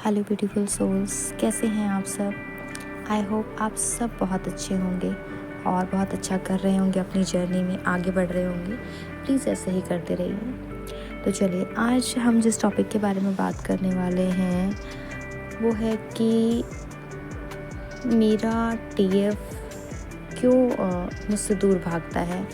Hello beautiful souls, कैसे हैं आप सब। आई होप आप सब बहुत अच्छे होंगे और बहुत अच्छा कर रहे होंगे, अपनी जर्नी में आगे बढ़ रहे होंगे। प्लीज़ ऐसे ही करते रहिए। तो चलिए, आज हम जिस टॉपिक के बारे में बात करने वाले हैं वो है कि मेरा टीएफ क्यों मुझसे दूर भागता है,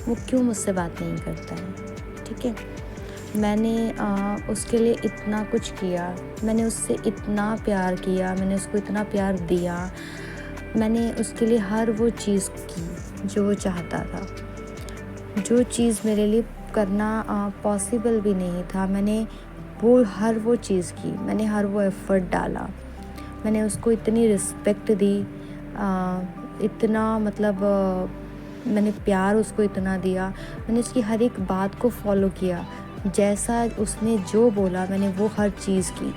वो क्यों मुझसे बात नहीं करता है। ठीक है, मैंने उसके लिए इतना कुछ किया, मैंने उससे इतना प्यार किया, मैंने उसको इतना प्यार दिया, मैंने उसके लिए हर वो चीज़ की जो वो चाहता था, जो चीज़ मेरे लिए करना पॉसिबल भी नहीं था। मैंने हर वो चीज़ की, मैंने हर वो एफ़र्ट डाला, मैंने उसको इतनी रिस्पेक्ट दी, इतना मतलब मैंने प्यार उसको इतना दिया, मैंने उसकी हर एक बात को फॉलो किया। जैसा उसने जो बोला मैंने वो हर चीज़ की।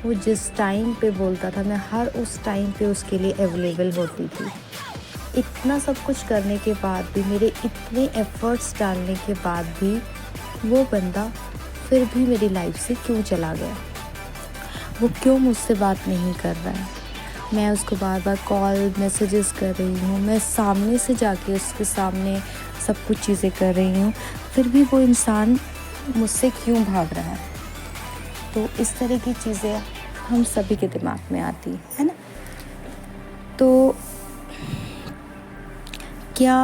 वो जिस टाइम पे बोलता था मैं हर उस टाइम पे उसके लिए अवेलेबल होती थी। इतना सब कुछ करने के बाद भी, मेरे इतने एफ़र्ट्स डालने के बाद भी वो बंदा फिर भी मेरी लाइफ से क्यों चला गया, वो क्यों मुझसे बात नहीं कर रहा है। मैं उसको बार बार कॉल मैसेजेस कर रही हूँ, मैं सामने से जाके उसके सामने सब कुछ चीज़ें कर रही हूँ, फिर भी वो इंसान मुझसे क्यों भाग रहा है। तो इस तरह की चीज़ें हम सभी के दिमाग में आती है ना। तो क्या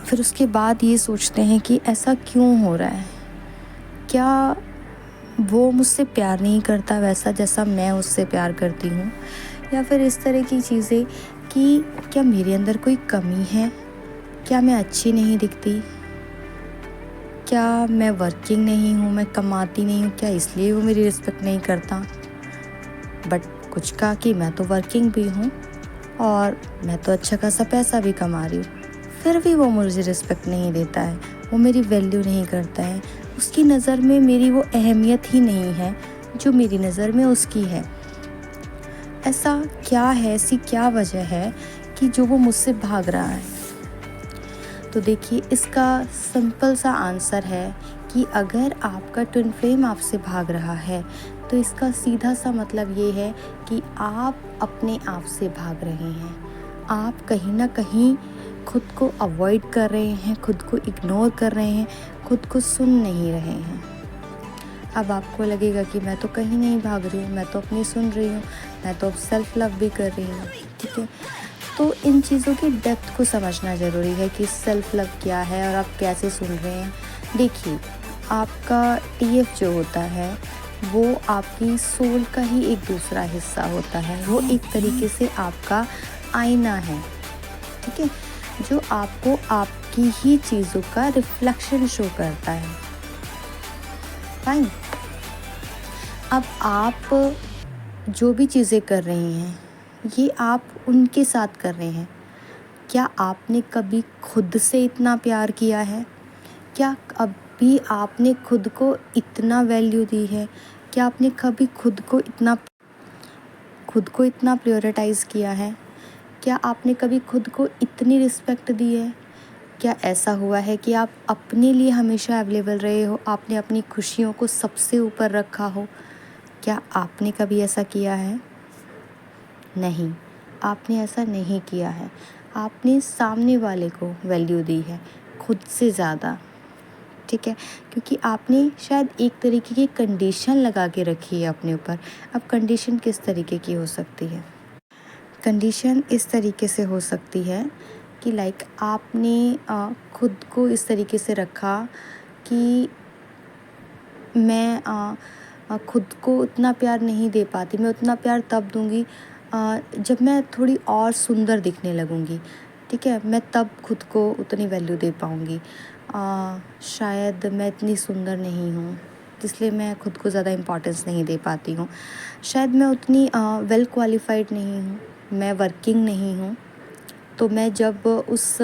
फिर उसके बाद ये सोचते हैं कि ऐसा क्यों हो रहा है, क्या वो मुझसे प्यार नहीं करता वैसा जैसा मैं उससे प्यार करती हूँ, या फिर इस तरह की चीज़ें कि क्या मेरे अंदर कोई कमी है, क्या मैं अच्छी नहीं दिखती, क्या मैं वर्किंग नहीं हूँ, मैं कमाती नहीं हूँ, क्या इसलिए वो मेरी रिस्पेक्ट नहीं करता। बट कुछ कहा कि मैं तो वर्किंग भी हूँ और मैं तो अच्छा खासा पैसा भी कमा रही हूँ, फिर भी वो मुझे रिस्पेक्ट नहीं देता है, वो मेरी वैल्यू नहीं करता है। उसकी नज़र में मेरी वो अहमियत ही नहीं है जो मेरी नज़र में उसकी है। ऐसा क्या है, ऐसी क्या वजह है कि जो वो मुझसे भाग रहा है। तो देखिए, इसका सिंपल सा आंसर है कि अगर आपका ट्विन फ्लेम आपसे भाग रहा है तो इसका सीधा सा मतलब ये है कि आप अपने आप से भाग रहे हैं। आप कहीं ना कहीं खुद को अवॉइड कर रहे हैं, खुद को इग्नोर कर रहे हैं, खुद को सुन नहीं रहे हैं। अब आपको लगेगा कि मैं तो कहीं नहीं भाग रही हूँ, मैं तो अपनी सुन रही हूँ, मैं तो अब सेल्फ लव भी कर रही हूँ। ठीक है, तो इन चीज़ों की डेप्थ को समझना ज़रूरी है कि सेल्फ लव क्या है और आप कैसे सुन रहे हैं। देखिए, आपका टीएफ जो होता है वो आपकी सोल का ही एक दूसरा हिस्सा होता है। वो एक तरीके से आपका आईना है, ठीक है, जो आपको आपकी ही चीज़ों का रिफ्लेक्शन शो करता है। फाइन। अब आप जो भी चीज़ें कर रही हैं ये आप उनके साथ कर रहे हैं। क्या आपने कभी खुद से इतना प्यार किया है? क्या कभी आपने खुद को इतना वैल्यू दी है? क्या आपने कभी खुद को इतना प्रायोरिटाइज़ किया है? क्या आपने कभी खुद को इतनी रिस्पेक्ट दी है? क्या ऐसा हुआ है कि आप अपने लिए हमेशा अवेलेबल रहे हो, आपने अपनी खुशियों को सबसे ऊपर रखा हो? क्या आपने कभी ऐसा किया है? नहीं, आपने ऐसा नहीं किया है। आपने सामने वाले को वैल्यू दी है खुद से ज़्यादा। ठीक है, क्योंकि आपने शायद एक तरीके की कंडीशन लगा के रखी है अपने ऊपर। अब कंडीशन किस तरीके की हो सकती है? कंडीशन इस तरीके से हो सकती है कि लाइक आपने खुद को इस तरीके से रखा कि मैं खुद को उतना प्यार नहीं दे पाती, मैं उतना प्यार तब दूंगी जब मैं थोड़ी और सुंदर दिखने लगूंगी। ठीक है, मैं तब खुद को उतनी वैल्यू दे पाऊंगी। शायद मैं इतनी सुंदर नहीं हूँ, इसलिए मैं खुद को ज़्यादा इम्पोर्टेंस नहीं दे पाती हूँ। शायद मैं उतनी वेल क्वालिफाइड नहीं हूँ, मैं वर्किंग नहीं हूँ। तो मैं जब उस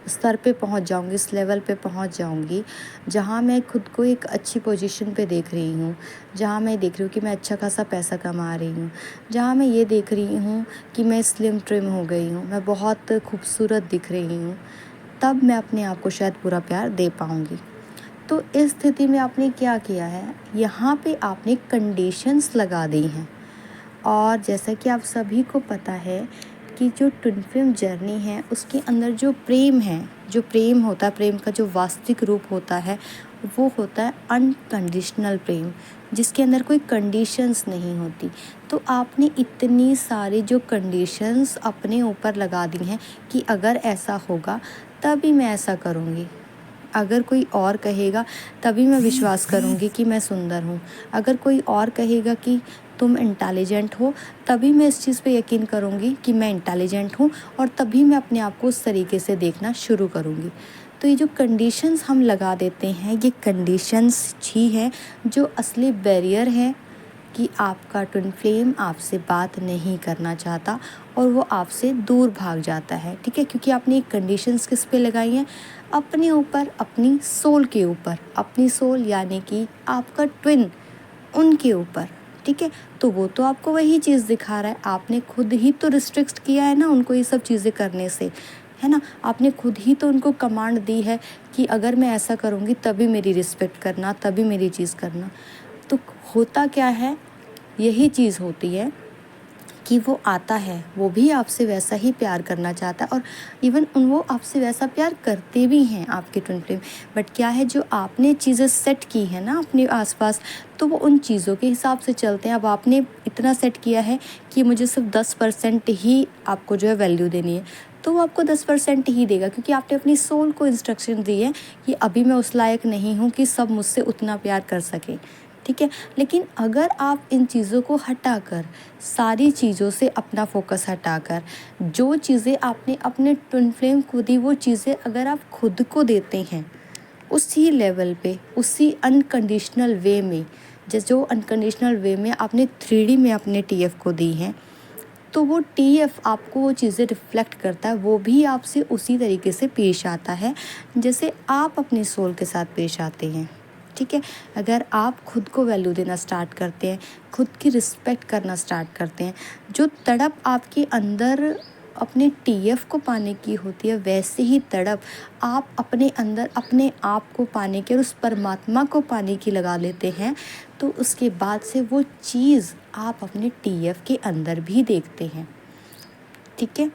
स्तर पे पहुंच जाऊंगी, इस लेवल पे पहुंच जाऊंगी जहां मैं खुद को एक अच्छी पोजीशन पे देख रही हूँ, जहां मैं देख रही हूँ कि मैं अच्छा खासा पैसा कमा रही हूँ, जहां मैं ये देख रही हूँ कि मैं स्लिम ट्रिम हो गई हूँ, मैं बहुत खूबसूरत दिख रही हूँ, तब मैं अपने आप को शायद पूरा प्यार दे पाऊँगी। तो इस स्थिति में आपने क्या किया है, यहाँ पे आपने कंडीशंस लगा दी हैं। और जैसा कि आप सभी को पता है कि जो ट्विन फ्लेम जर्नी है उसके अंदर जो प्रेम है, जो प्रेम होता है, प्रेम का जो वास्तविक रूप होता है वो होता है अनकंडीशनल प्रेम, जिसके अंदर कोई कंडीशंस नहीं होती। तो आपने इतनी सारी जो कंडीशंस अपने ऊपर लगा दी हैं कि अगर ऐसा होगा तभी मैं ऐसा करूँगी, अगर कोई और कहेगा तभी मैं विश्वास करूँगी कि मैं सुंदर हूँ, अगर कोई और कहेगा कि तुम इंटेलिजेंट हो तभी मैं इस चीज़ पे यकीन करूँगी कि मैं इंटेलिजेंट हूँ, और तभी मैं अपने आप को उस तरीके से देखना शुरू करूँगी। तो ये जो कंडीशंस हम लगा देते हैं, ये कंडीशंस ही हैं जो असली बैरियर है कि आपका ट्विन फ्लेम आपसे बात नहीं करना चाहता और वो आपसे दूर भाग जाता है। ठीक है, क्योंकि आपने कंडीशंस किस पे लगाई हैं, अपने ऊपर, अपनी सोल के ऊपर, अपनी सोल यानी कि आपका ट्विन, उनके ऊपर। ठीक है, तो वो तो आपको वही चीज़ दिखा रहा है, आपने खुद ही तो रिस्ट्रिक्ट किया है ना उनको ये सब चीज़ें करने से, है ना। आपने खुद ही तो उनको कमांड दी है कि अगर मैं ऐसा करूँगी तभी मेरी रिस्पेक्ट करना, तभी मेरी चीज़ करना। तो होता क्या है, यही चीज़ होती है कि वो आता है, वो भी आपसे वैसा ही प्यार करना चाहता है, और इवन वो आपसे वैसा प्यार करते भी हैं आपके ट्विन फ्लेम। बट क्या है, जो आपने चीज़ें सेट की है ना अपने आसपास, तो वो उन चीज़ों के हिसाब से चलते हैं। अब आपने इतना सेट किया है कि मुझे सिर्फ 10% ही आपको जो है वैल्यू देनी है, तो वो आपको 10% ही देगा, क्योंकि आपने अपनी सोल को इंस्ट्रक्शन दी है कि अभी मैं उस लायक नहीं हूँ कि सब मुझसे उतना प्यार कर सकें। ठीक है, लेकिन अगर आप इन चीज़ों को हटाकर, सारी चीज़ों से अपना फोकस हटाकर, जो चीज़ें आपने अपने ट्विन फ्लेम को दी वो चीज़ें अगर आप खुद को देते हैं उसी लेवल पे, उसी अनकंडीशनल वे में, जो अनकंडीशनल वे में आपने 3D में अपने TF को दी हैं, तो वो TF आपको वो चीज़ें रिफ्लेक्ट करता है, वो भी आपसे उसी तरीके से पेश आता है जैसे आप अपनी सोल के साथ पेश आते हैं। ठीक है, अगर आप खुद को वैल्यू देना स्टार्ट करते हैं, खुद की रिस्पेक्ट करना स्टार्ट करते हैं, जो तड़प आपके अंदर अपने TF को पाने की होती है, वैसे ही तड़प आप अपने अंदर अपने आप को पाने की और उस परमात्मा को पाने की लगा लेते हैं, तो उसके बाद से वो चीज़ आप अपने TF के अंदर भी देखते हैं। ठीक है,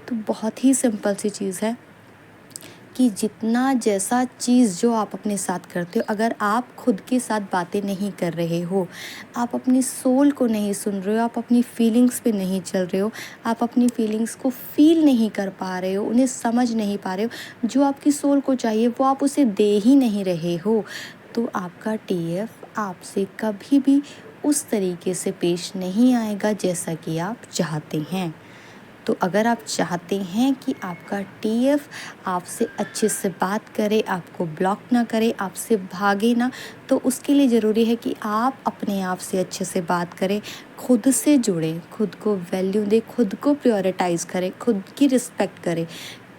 तो बहुत ही सिंपल सी चीज़ है कि जितना जैसा चीज़ जो आप अपने साथ करते हो, अगर आप खुद के साथ बातें नहीं कर रहे हो, आप अपनी सोल को नहीं सुन रहे हो, आप अपनी फीलिंग्स पे नहीं चल रहे हो, आप अपनी फीलिंग्स को फील नहीं कर पा रहे हो, उन्हें समझ नहीं पा रहे हो, जो आपकी सोल को चाहिए वो आप उसे दे ही नहीं रहे हो, तो आपका TF आपसे कभी भी उस तरीके से पेश नहीं आएगा जैसा कि आप चाहते हैं। तो अगर आप चाहते हैं कि आपका TF आपसे अच्छे से बात करे, आपको ब्लॉक ना करे, आपसे भागे ना, तो उसके लिए ज़रूरी है कि आप अपने आप से अच्छे से बात करें, खुद से जुड़ें, खुद को वैल्यू दें, खुद को प्रायोरिटाइज़ करें, खुद की रिस्पेक्ट करें,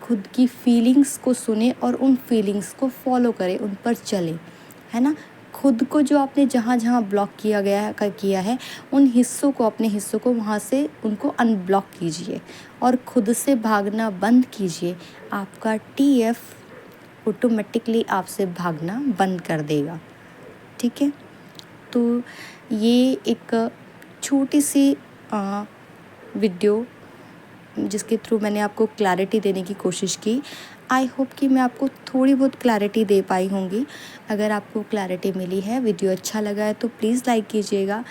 खुद की फीलिंग्स को सुने और उन फीलिंग्स को फॉलो करें, उन पर चलें, है ना। खुद को जो आपने जहाँ जहाँ ब्लॉक किया है उन हिस्सों को, अपने हिस्सों को वहाँ से उनको अनब्लॉक कीजिए और खुद से भागना बंद कीजिए। आपका TF ऑटोमेटिकली आपसे भागना बंद कर देगा। ठीक है, तो ये एक छोटी सी वीडियो जिसके थ्रू मैंने आपको क्लैरिटी देने की कोशिश की। आई होप कि मैं आपको थोड़ी बहुत क्लैरिटी दे पाई होंगी। अगर आपको क्लैरिटी मिली है, वीडियो अच्छा लगा है तो प्लीज़ लाइक कीजिएगा।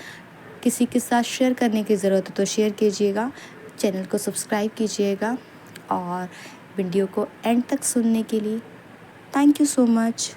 किसी के साथ शेयर करने की ज़रूरत है तो शेयर कीजिएगा। चैनल को सब्सक्राइब कीजिएगा और वीडियो को एंड तक सुनने के लिए थैंक यू सो मच।